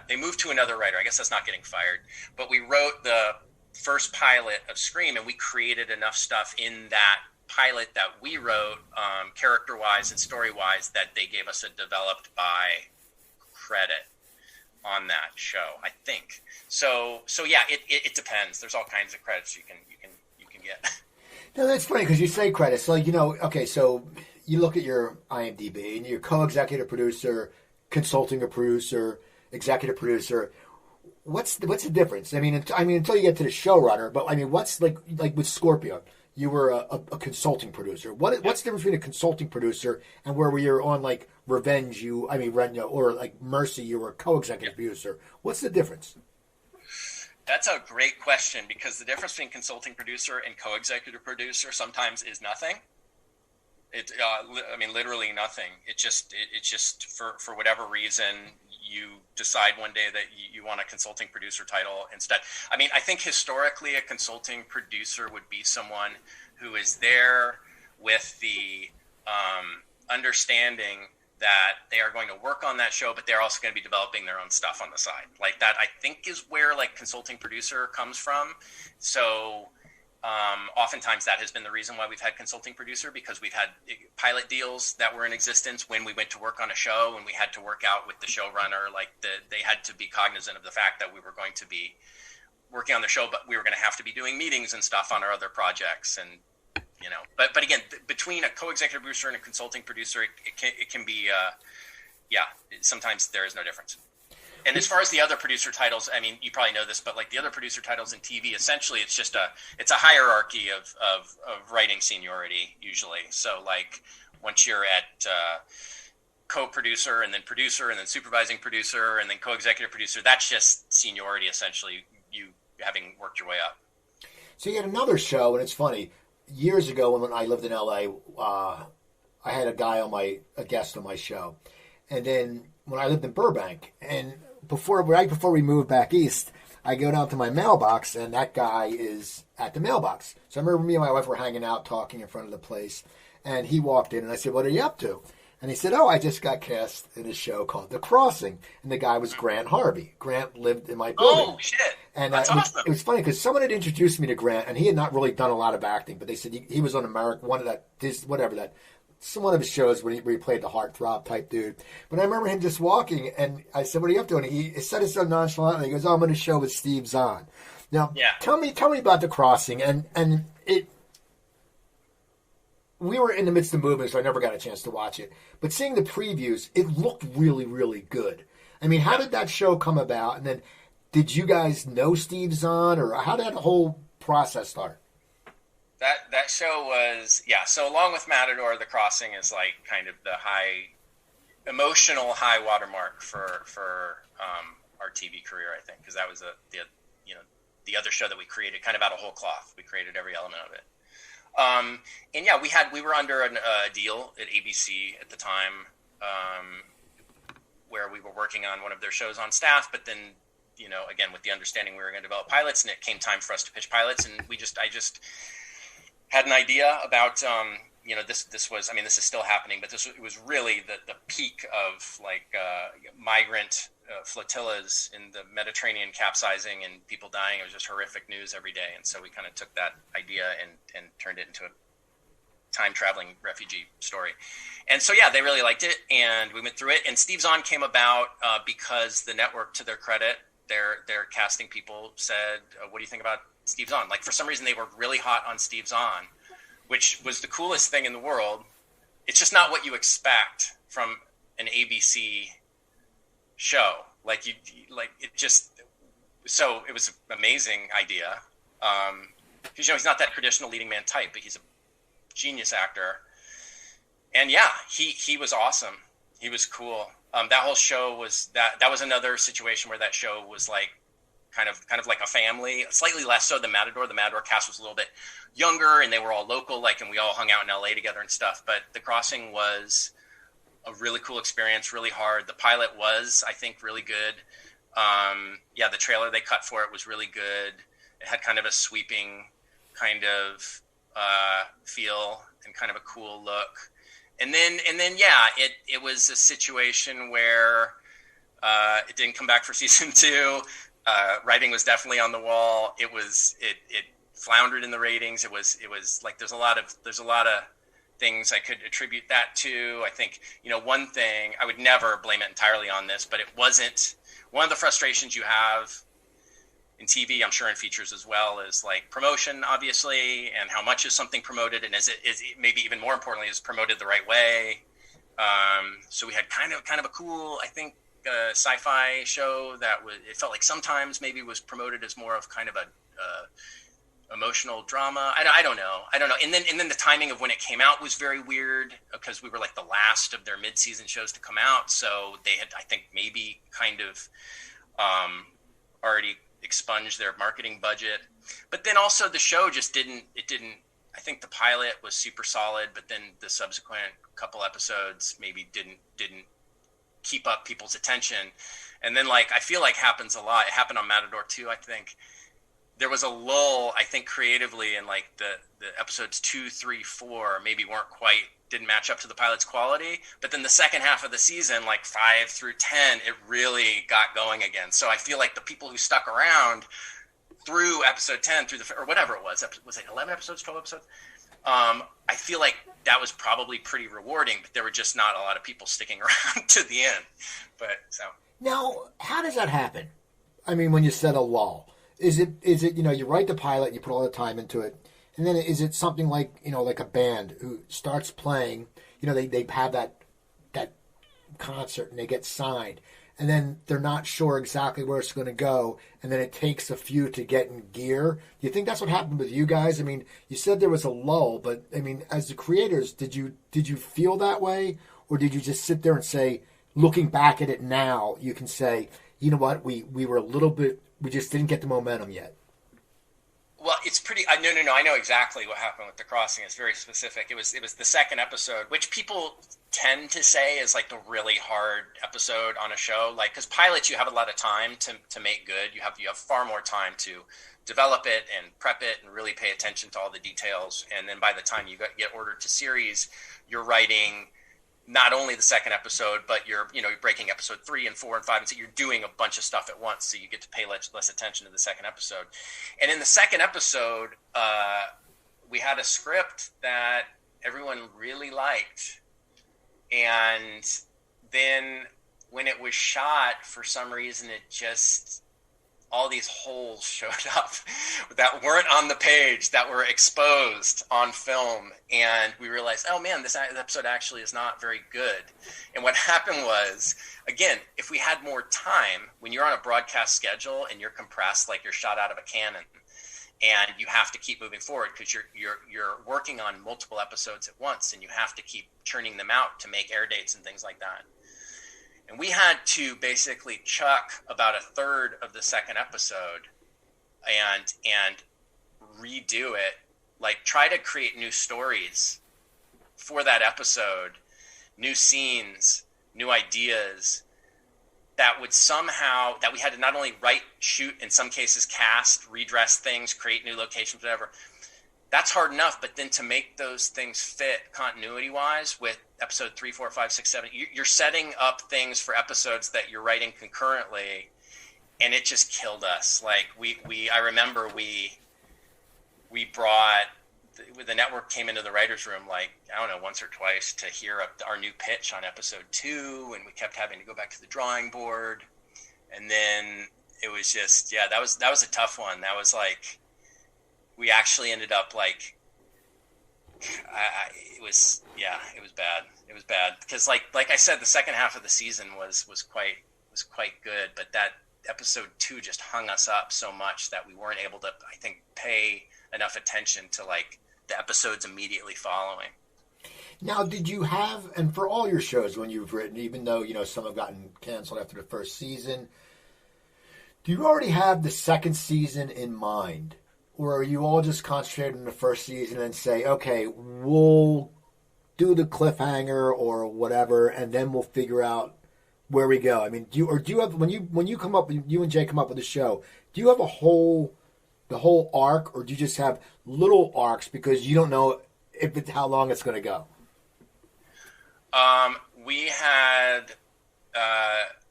they moved to another writer. I guess that's not getting fired, but we wrote the first pilot of Scream and we created enough stuff in that pilot that we wrote, character wise and story wise, that they gave us a developed by credit on that show, I think. So yeah, it depends. There's all kinds of credits you can get. No, that's funny because you say credits. So, okay, so you look at your IMDb and you're co-executive producer, consulting producer, executive producer. What's the difference? I mean, until you get to the showrunner, but what's like with Scorpion, you were a consulting producer. What's the difference between a consulting producer and where you're on Revenge, or Mercy, you were a co-executive producer? What's the difference? That's a great question, because the difference between consulting producer and co-executive producer sometimes is nothing. I mean, literally nothing. It just for whatever reason, you decide one day that you want a consulting producer title instead. I mean, I think historically a consulting producer would be someone who is there with the understanding that they are going to work on that show, but they're also going to be developing their own stuff on the side. Like that, I think, is where like consulting producer comes from. So oftentimes that has been the reason why we've had consulting producer, because we've had pilot deals that were in existence when we went to work on a show, and we had to work out with the showrunner, like they had to be cognizant of the fact that we were going to be working on the show, but we were going to have to be doing meetings and stuff on our other projects. And, you know, but again, between a co-executive producer and a consulting producer, it can be, sometimes there is no difference. And as far as the other producer titles, I mean, you probably know this, but like the other producer titles in TV, essentially it's just it's a hierarchy of writing seniority usually. So like once you're at co-producer and then supervising producer and then co-executive producer, that's just seniority, essentially, you having worked your way up. So you had another show, and it's funny. Years ago when I lived in LA, I had a guest on my show. And then when I lived in Burbank, and right before we moved back east, I go down to my mailbox, and that guy is at the mailbox. So I remember me and my wife were hanging out, talking in front of the place, and he walked in, and I said, "What are you up to?" And he said, "Oh, I just got cast in a show called The Crossing." And the guy was Grant Harvey. Grant lived in my building. Oh, shit. And that's awesome. It was funny because someone had introduced me to Grant, and he had not really done a lot of acting, but they said he was on America, one of his shows where he played the heartthrob type dude. But I remember him just walking, and I said, "What are you up to?" And he said it so nonchalantly. He goes, "Oh, I'm on a show with Steve Zahn." Now, tell me about The Crossing, and it. We were in the midst of moving, so I never got a chance to watch it. But seeing the previews, it looked really, really good. I mean, how did that show come about? And then, did you guys know Steve Zahn, or how did that whole process start? That show was, so along with Matador, The Crossing is like kind of the emotional high watermark for our TV career, I think, because that was the other show that we created kind of out of whole cloth. We created every element of it. We were under a deal at ABC at the time, where we were working on one of their shows on staff, but then, again, with the understanding we were going to develop pilots, and it came time for us to pitch pilots. And I just had an idea about, this was, I mean, this is still happening, but it was really the peak of like, migrant flotillas in the Mediterranean capsizing and people dying. It was just horrific news every day. And so we kind of took that idea and turned it into a time-traveling refugee story. And so, they really liked it, and we went through it. And Steve Zahn came about because the network, to their credit, their casting people said, "What do you think about Steve Zahn?" Like, for some reason, they were really hot on Steve Zahn, which was the coolest thing in the world. It's just not what you expect from an ABC show. So it was an amazing idea. Because, he's not that traditional leading man type, but he's a genius actor. And he was awesome. He was cool. That whole show was that was another situation where that show was like kind of like a family, slightly less so than Matador. The Matador cast was a little bit younger, and they were all local, and we all hung out in LA together and stuff. But The Crossing was a really cool experience, really hard. The pilot was, I think, really good. The trailer they cut for it was really good. It had kind of a sweeping kind of feel and kind of a cool look. And then it was a situation where it didn't come back for season 2. Writing was definitely on the wall. It floundered in the ratings. It was like there's a lot of things I could attribute that to. I think, one thing, I would never blame it entirely on this, but it wasn't one of the frustrations you have in TV, I'm sure in features as well, is like promotion, obviously, and how much is something promoted, and is it maybe even more importantly, is promoted the right way. So we had kind of a cool, I think, sci-fi show that it felt like sometimes maybe was promoted as more of kind of a emotional drama. I don't know. And then the timing of when it came out was very weird, because we were like the last of their mid-season shows to come out. So they had, I think, maybe kind of already expunge their marketing budget. But then also the show just didn't, I think the pilot was super solid, but then the subsequent couple episodes maybe didn't keep up people's attention. And then like, I feel like happens a lot. It happened on Matador too, I think. There was a lull, I think, creatively, in like the episodes 2, 3, 4 maybe didn't match up to the pilot's quality. But then the second half of the season, like 5 through 10, it really got going again. So I feel like the people who stuck around through episode 10, or whatever it was it 11 episodes, 12 episodes? I feel like that was probably pretty rewarding, but there were just not a lot of people sticking around to the end. But so now, how does that happen? I mean, when you said a lull. Is it, you write the pilot, you put all the time into it, and then is it something like, like a band who starts playing, they have that concert and they get signed, and then they're not sure exactly where it's going to go, and then it takes a few to get in gear. Do you think that's what happened with you guys? I mean, you said there was a lull, but I mean, as the creators, did you feel that way, or did you just sit there and say, looking back at it now, you can say, you know what, we were a little bit, we just didn't get the momentum yet? Well, it's pretty. No. I know exactly what happened with The Crossing. It's very specific. It was the second episode, which people tend to say is like the really hard episode on a show. Like, because pilots, you have a lot of time to make good. You have far more time to develop it and prep it and really pay attention to all the details. And then by the time you get ordered to series, you're writing not only the second episode, but you're breaking episode 3 and 4 and 5, and so you're doing a bunch of stuff at once, so you get to pay less attention to the second episode. And in the second episode, we had a script that everyone really liked, and then when it was shot, for some reason, it just, all these holes showed up that weren't on the page, that were exposed on film. And we realized, oh man, this episode actually is not very good. And what happened was, again, if we had more time, when you're on a broadcast schedule and you're compressed, like you're shot out of a cannon, and you have to keep moving forward because you're working on multiple episodes at once, and you have to keep churning them out to make air dates and things like that. And we had to basically chuck about a third of the second episode and redo it, like try to create new stories for that episode, new scenes, new ideas that we had to not only write, shoot, in some cases cast, redress things, create new locations, whatever. That's hard enough, but then to make those things fit continuity-wise with episode 3, 4, 5, 6, 7, you're setting up things for episodes that you're writing concurrently, and it just killed us. Like I remember we brought the network came into the writers' room, like, I don't know, once or twice to hear our new pitch on episode 2, and we kept having to go back to the drawing board, and then it was just that was a tough one. That was like, we actually ended up like, it was bad. It was bad because like I said, the second half of the season was quite good, but that episode 2 just hung us up so much that we weren't able to, I think, pay enough attention to like the episodes immediately following. Now, did you have, and for all your shows when you've written, even though some have gotten canceled after the first season, do you already have the second season in mind? Or are you all just concentrated on the first season and say, okay, we'll do the cliffhanger or whatever, and then we'll figure out where we go? I mean, do you have, when you come up, you and Jay come up with a show, do you have the whole arc, or do you just have little arcs because you don't know how long it's going to go? We had,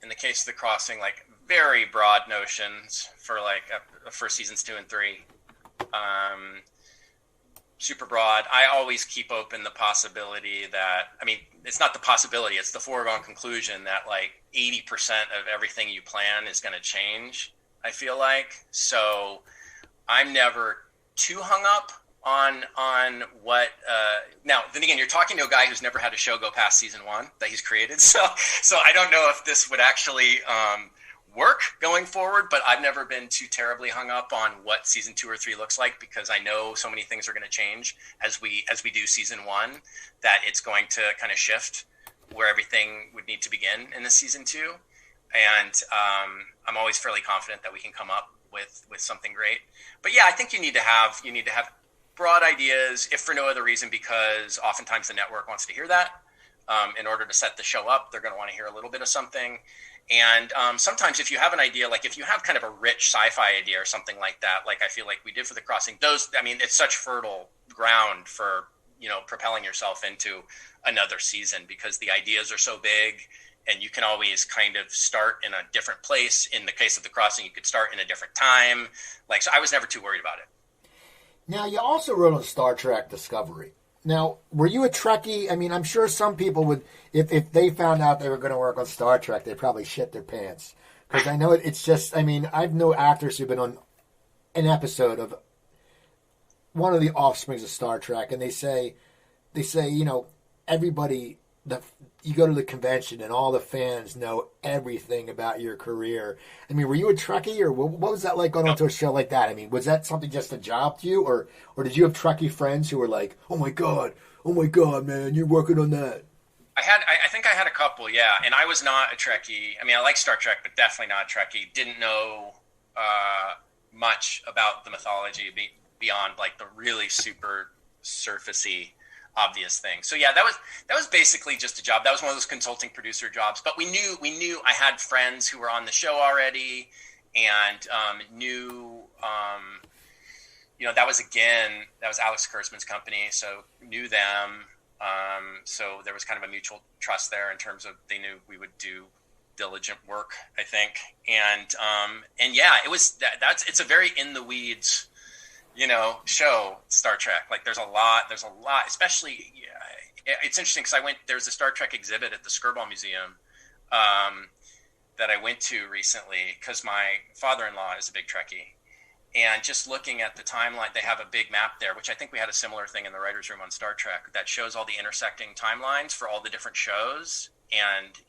in the case of The Crossing, like very broad notions for like for seasons 2 and 3. Super broad. I always keep open the possibility that, I mean, it's not the possibility, it's the foregone conclusion that like 80% of everything you plan is going to change, I feel like. So I'm never too hung up on what, now, then again, you're talking to a guy who's never had a show go past season 1 that he's created. So I don't know if this would actually, work going forward, but I've never been too terribly hung up on what season 2 or 3 looks like, because I know so many things are going to change as we do season 1, that it's going to kind of shift where everything would need to begin in the season 2. And I'm always fairly confident that we can come up with something great. But yeah, I think you need to have broad ideas, if for no other reason, because oftentimes the network wants to hear that. In order to set the show up, they're going to want to hear a little bit of something. And sometimes if you have an idea, like if you have kind of a rich sci-fi idea or something like that, like I feel like we did for The Crossing, it's such fertile ground for, propelling yourself into another season, because the ideas are so big and you can always kind of start in a different place. In the case of The Crossing, you could start in a different time. So I was never too worried about it. Now, you also wrote on Star Trek Discovery. Now, were you a Trekkie? I mean, I'm sure some people would, if they found out they were going to work on Star Trek, they'd probably shit their pants. Because I know it's just, I mean, I've known actors who've been on an episode of one of the offsprings of Star Trek, and they say, everybody, you go to the convention and all the fans know everything about your career. I mean, were you a Trekkie, or what was that like going on to a show like that? I mean, was that something just a job to you, or did you have Trekkie friends who were like, oh my god, man, you're working on that? I think I had a couple, yeah. And I was not a Trekkie. I mean, I like Star Trek, but definitely not a Trekkie. Didn't know much about the mythology beyond like the really super surfacey obvious thing. So yeah, that was basically just a job. That was one of those consulting producer jobs. But we knew I had friends who were on the show already, and knew that was Alex Kurtzman's company, so knew them. So there was kind of a mutual trust there in terms of they knew we would do diligent work, I think. And yeah, it's a very in the weeds show, Star Trek. Like there's a lot, especially, it's interesting because there's a Star Trek exhibit at the Skirball Museum that I went to recently because my father-in-law is a big Trekkie. And just looking at the timeline, they have a big map there, which I think we had a similar thing in the writer's room on Star Trek that shows all the intersecting timelines for all the different shows and,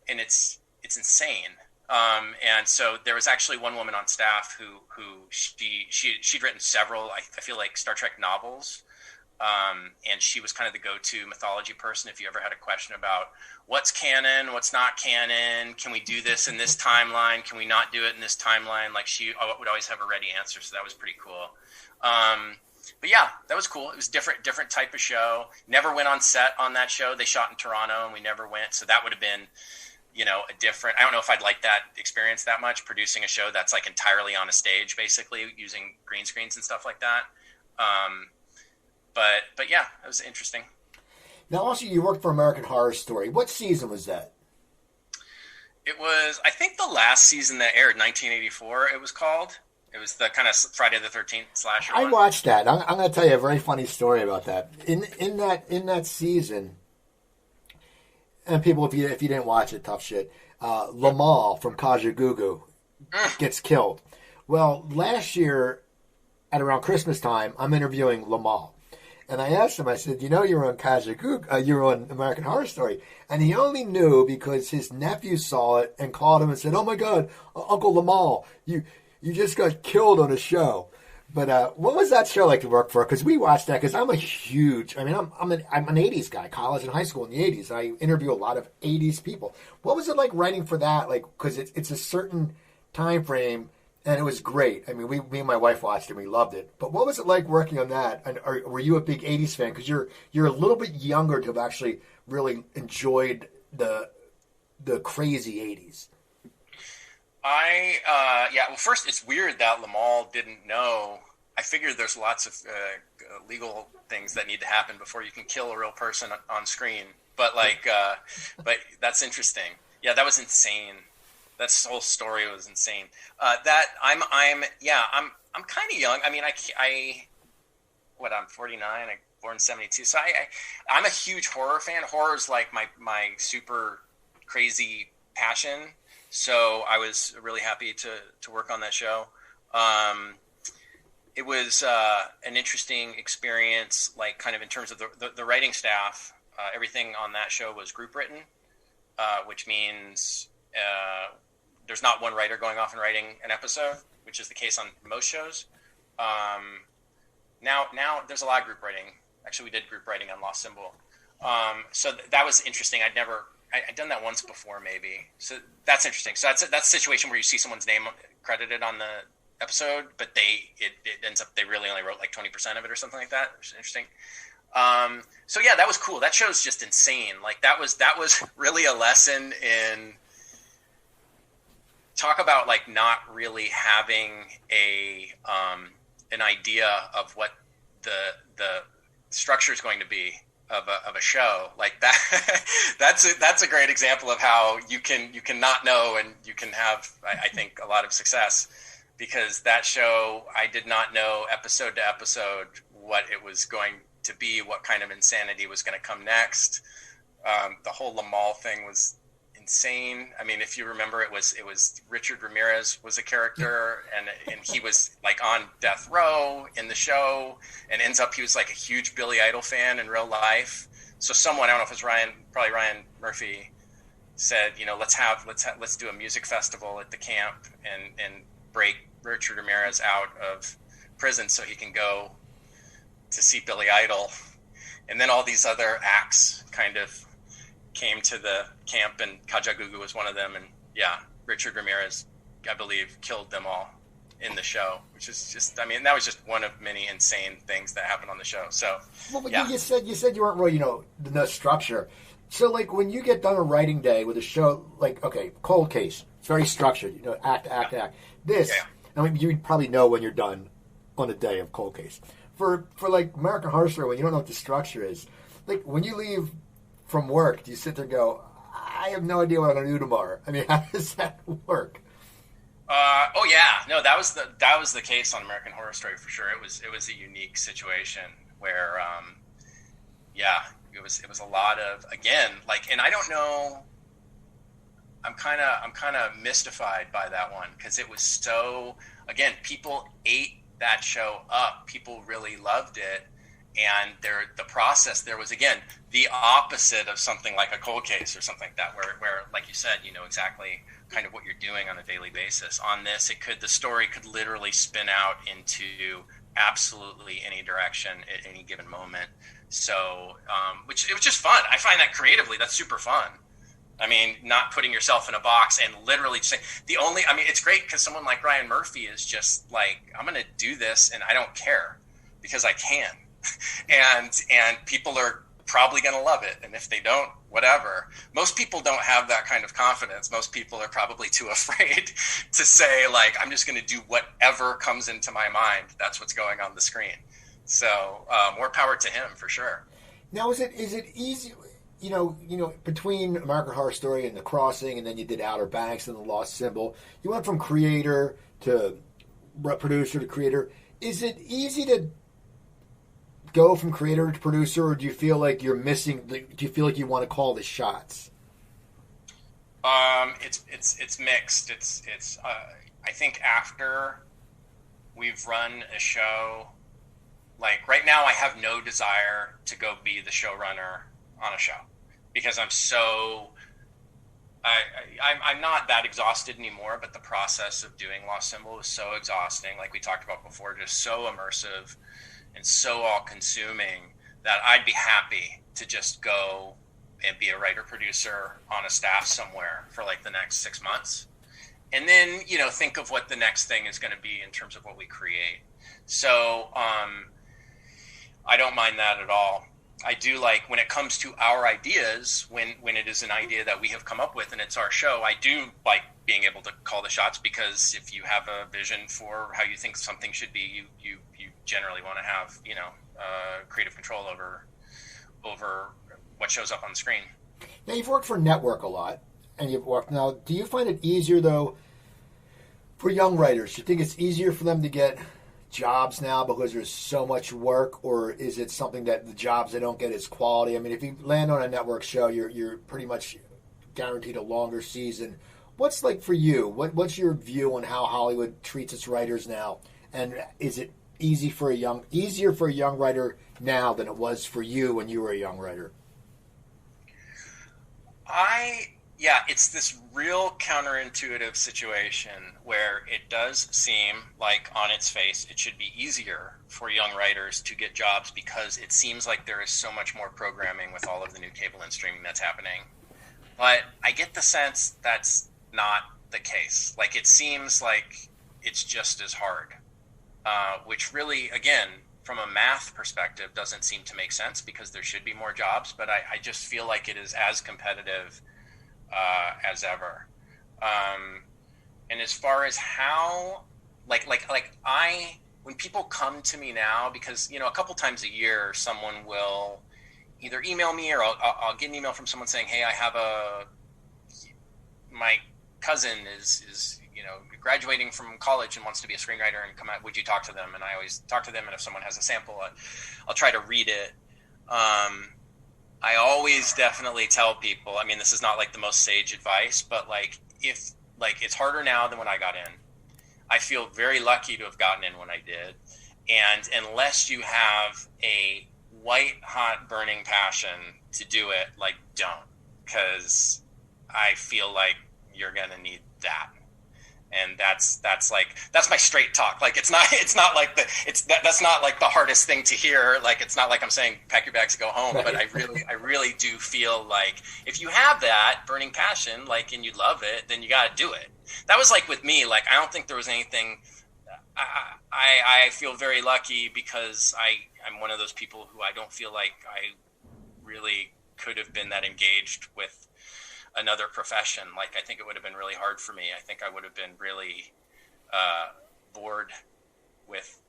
and it's insane. And so there was actually one woman on staff who she'd written several, I feel like, Star Trek novels. And she was kind of the go-to mythology person if you ever had a question about what's canon, what's not canon, can we do this in this timeline, can we not do it in this timeline? Like she would always have a ready answer, so that was pretty cool. But yeah, that was cool. It was different type of show. Never went on set on that show. They shot in Toronto and we never went, so that would have been a different, I don't know if I'd like that experience that much, producing a show that's like entirely on a stage, basically using green screens and stuff like that. But yeah, it was interesting. Now, also, you worked for American Horror Story. What season was that? It was, I think, the last season that aired, 1984, it was called. It was the kind of Friday the 13th slasher I one. watched that. I'm going to tell you a very funny story about that. In that season, and people, if you didn't watch it, tough shit, Lamal from Kajagoogoo gets killed. Well, last year, at around Christmas time, I'm interviewing Lamal. And I asked him, I said, you're on you're on American Horror Story. And he only knew because his nephew saw it and called him and said, oh my God, Uncle Lamal, you just got killed on a show. But what was that show like to work for? Because we watched that because I'm an 80s guy, college and high school in the 80s. I interview a lot of 80s people. What was it like writing for that? Like, because it's a certain time frame. And it was great. I mean, me and my wife watched it and we loved it. But what was it like working on that? And were you a big 80s fan? Because you're a little bit younger to have actually really enjoyed the crazy 80s. Well, first, it's weird that Lamal didn't know. I figured there's lots of legal things that need to happen before you can kill a real person on screen. But but that's interesting. Yeah, that was insane. That whole story was insane. I'm kind of young. I mean, I'm 49. I born in 72. So I'm a huge horror fan. Horror is like my super crazy passion. So I was really happy to work on that show. It was an interesting experience, like kind of in terms of the writing staff. Everything on that show was group written, which means there's not one writer going off and writing an episode, which is the case on most shows. Now there's a lot of group writing. Actually, we did group writing on Lost Symbol. So that was interesting. I'd done that once before, maybe. So that's interesting. So that's a situation where you see someone's name credited on the episode, but it ends up they really only wrote like 20% of it or something like that, which is interesting. So yeah, that was cool. That show's just insane. Like that was really a lesson in talk about like not really having an idea of what the structure is going to be of a show like that. that's a great example of how you can not know and you can have, I think, a lot of success, because that show, I did not know episode to episode what it was going to be, what kind of insanity was going to come next. The whole Lamal thing was insane. I mean, if you remember, it was Richard Ramirez was a character, and he was like on death row in the show, and ends up he was like a huge Billy Idol fan in real life. So someone, I don't know if it was probably Ryan Murphy, said, let's do a music festival at the camp and break Richard Ramirez out of prison so he can go to see Billy Idol. And then all these other acts kind of came to the camp, and Kajagoogoo was one of them. And yeah, Richard Ramirez, I believe, killed them all in the show, which is just, I mean, that was just one of many insane things that happened on the show. So, well, but yeah. you said you weren't really, the structure. So, like, when you get done a writing day with a show, like, okay, Cold Case, it's very structured, act. This, I mean, you probably know when you're done on a day of Cold Case. For like American Horror Story, when you don't know what the structure is, like when you leave from work, do you sit there and go, I have no idea what I'm going to do tomorrow? I mean, how does that work? Oh yeah, no, that was the case on American Horror Story for sure. It was a unique situation where, it was a lot of, again, like, and I don't know, I'm kind of mystified by that one, because it was so, again, people ate that show up. People really loved it. And the process there was, again, the opposite of something like a Cold Case or something like that, where like you said, you know exactly kind of what you're doing on a daily basis. On this, the story could literally spin out into absolutely any direction at any given moment. So, which it was just fun. I find that creatively, that's super fun. I mean, not putting yourself in a box and literally saying it's great because someone like Ryan Murphy is just like, I'm going to do this and I don't care because I can. and people are probably going to love it. And if they don't, whatever. Most people don't have that kind of confidence. Most people are probably too afraid to say, like, I'm just going to do whatever comes into my mind. That's what's going on the screen. So more power to him for sure. Now, is it easy? Between American Horror Story and The Crossing, and then you did Outer Banks and The Lost Symbol, you went from creator to producer to creator. Is it easy to go from creator to producer, or do you feel like you're missing? Do you feel like you want to call the shots? It's mixed. It's I think after we've run a show, like right now, I have no desire to go be the showrunner on a show, because I'm not that exhausted anymore, but the process of doing Lost Symbol was so exhausting, like we talked about before, just so immersive and so all-consuming that I'd be happy to just go and be a writer-producer on a staff somewhere for like the next 6 months. And then, think of what the next thing is going to be in terms of what we create. So I don't mind that at all. I do like when it comes to our ideas, when it is an idea that we have come up with and it's our show, I do like being able to call the shots, because if you have a vision for how you think something should be, you generally want to have, creative control over what shows up on the screen. Now, you've worked for network a lot, and now, do you find it easier, though, for young writers? Do you think it's easier for them to get jobs now because there's so much work, or is it something that the jobs they don't get is quality? I mean, if you land on a network show, you're pretty much guaranteed a longer season. What's like for you? What's your view on how Hollywood treats its writers now? And is it easier for a young writer now than it was for you when you were a young writer? It's this real counterintuitive situation where it does seem like on its face it should be easier for young writers to get jobs, because it seems like there is so much more programming with all of the new cable and streaming that's happening. But I get the sense that's not the case. Like, it seems like it's just as hard, which really, again, from a math perspective, doesn't seem to make sense because there should be more jobs. But I just feel like it is as competitive as ever. And as far as how, when people come to me now, because, a couple times a year, someone will either email me or I'll get an email from someone saying, hey, my cousin is graduating from college and wants to be a screenwriter and come out. Would you talk to them? And I always talk to them. And if someone has a sample, I'll try to read it. I always definitely tell people, I mean, this is not like the most sage advice, but if it's harder now than when I got in. I feel very lucky to have gotten in when I did. And unless you have a white hot burning passion to do it, don't, because I feel like you're going to need that. And that's my straight talk. That's not like the hardest thing to hear. It's not like I'm saying pack your bags and go home, but I really do feel like if you have that burning passion, and you love it, then you got to do it. That was with me. I don't think there was anything. I feel very lucky because I'm one of those people who I don't feel like I really could have been that engaged with another profession. I think it would have been really hard for me. I think I would have been really bored with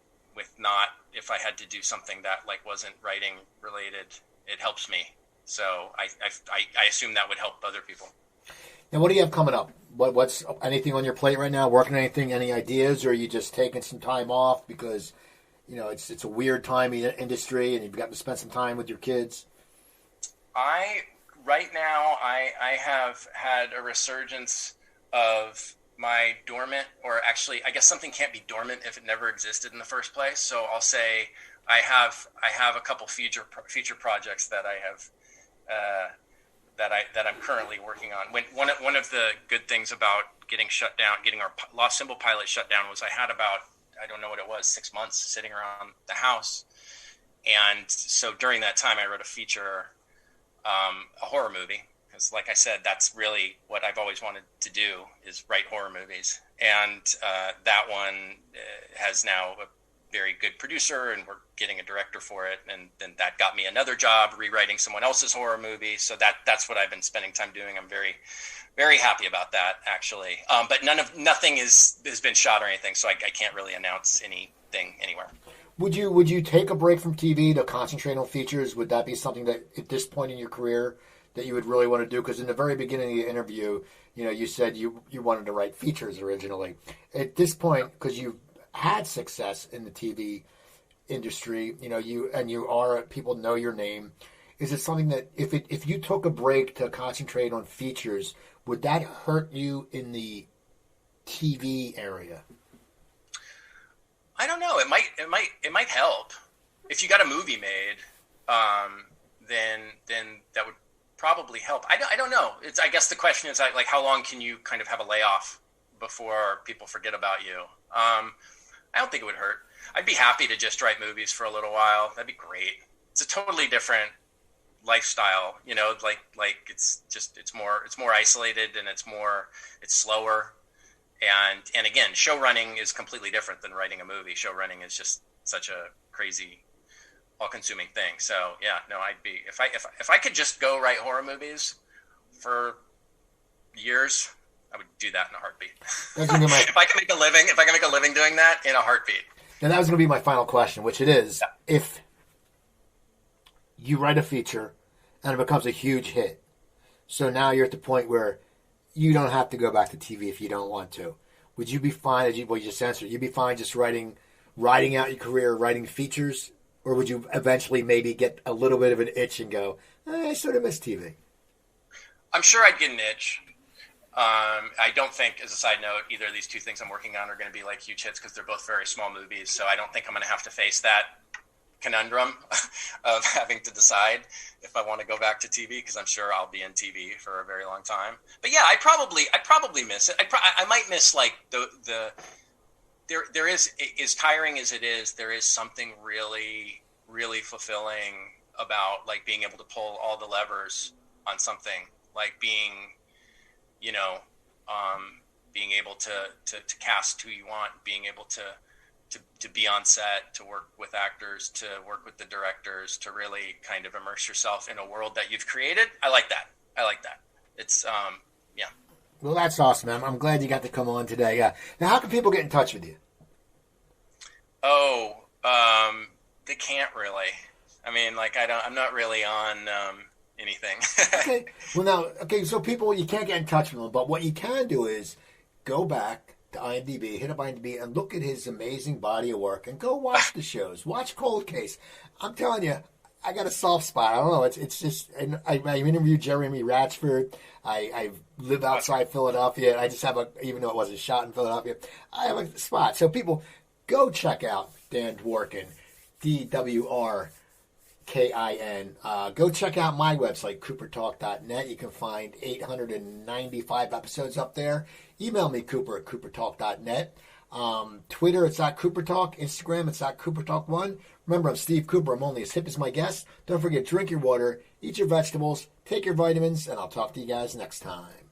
not, if I had to do something that wasn't writing related. It helps me. So I assume that would help other people. And what do you have coming up? What's anything on your plate right now? Working on anything? Any ideas? Or are you just taking some time off because it's a weird time in the industry and you've got to spend some time with your kids? Right now, I have had a resurgence of my dormant, or actually, I guess something can't be dormant if it never existed in the first place. So I'll say I have a couple feature projects that I have that I'm currently working on. One of the good things about getting our Lost Symbol pilot shut down was I had about, I don't know what it was, 6 months sitting around the house, and so during that time I wrote a feature. A horror movie, because like I said, that's really what I've always wanted to do, is write horror movies. And that one has now a very good producer, and we're getting a director for it. And then that got me another job rewriting someone else's horror movie. So that's what I've been spending time doing. I'm very, very happy about that, actually. But nothing has been shot or anything, so I can't really announce anything anywhere. Would you take a break from TV to concentrate on features? Would that be something that at this point in your career that you would really want to do? Because in the very beginning of the interview, you said you wanted to write features originally. At this point, because you've had success in the TV industry, people know your name. Is it something that if you took a break to concentrate on features, would that hurt you in the TV area? I don't know. It might help. If you got a movie made, then that would probably help. I don't know. I guess the question is how long can you kind of have a layoff before people forget about you? I don't think it would hurt. I'd be happy to just write movies for a little while. That'd be great. It's a totally different lifestyle, it's more isolated, and it's slower. And again, show running is completely different than writing a movie. Show running is just such a crazy, all-consuming thing. So yeah, no, I'd be, if I could just go write horror movies for years, I would do that in a heartbeat. If I can make a living doing that, in a heartbeat. And that was going to be my final question, which it is: if you write a feature and it becomes a huge hit, so now you're at the point where you don't have to go back to TV if you don't want to. Would you be fine, as you just answered, you'd be fine just riding out your career, writing features? Or would you eventually maybe get a little bit of an itch and go, I sort of miss TV? I'm sure I'd get an itch. I don't think, as a side note, either of these two things I'm working on are going to be huge hits, because they're both very small movies. So I don't think I'm going to have to face that conundrum of having to decide if I want to go back to TV, because I'm sure I'll be in TV for a very long time. But yeah, I'd probably miss it. I might miss there is, as tiring as it is, there is something really, really fulfilling about being able to pull all the levers on something, being, being able to cast who you want, being able to be on set, to work with actors, to work with the directors, to really kind of immerse yourself in a world that you've created. I like that. It's, yeah. Well, that's awesome, man. I'm glad you got to come on today. Yeah. Now, how can people get in touch with you? Oh, they can't really. I mean, like, I'm not really on anything. Okay. Well, now, so people, you can't get in touch with them, but what you can do is go back to IMDb, hit up IMDb, and look at his amazing body of work, and go watch the shows. Watch Cold Case. I'm telling you, I got a soft spot. I don't know. It's just, and I interviewed Jeremy Ratchford. I live outside Philadelphia. I just have even though it wasn't shot in Philadelphia, I have a spot. So people, go check out Dan Dworkin, DWRKIN. Go check out my website, coopertalk.net. You can find 895 episodes up there. Email me, Cooper at coopertalk.net. Twitter, it's at CooperTalk. Instagram, it's at CooperTalk1. Remember, I'm Steve Cooper. I'm only as hip as my guests. Don't forget, drink your water, eat your vegetables, take your vitamins, and I'll talk to you guys next time.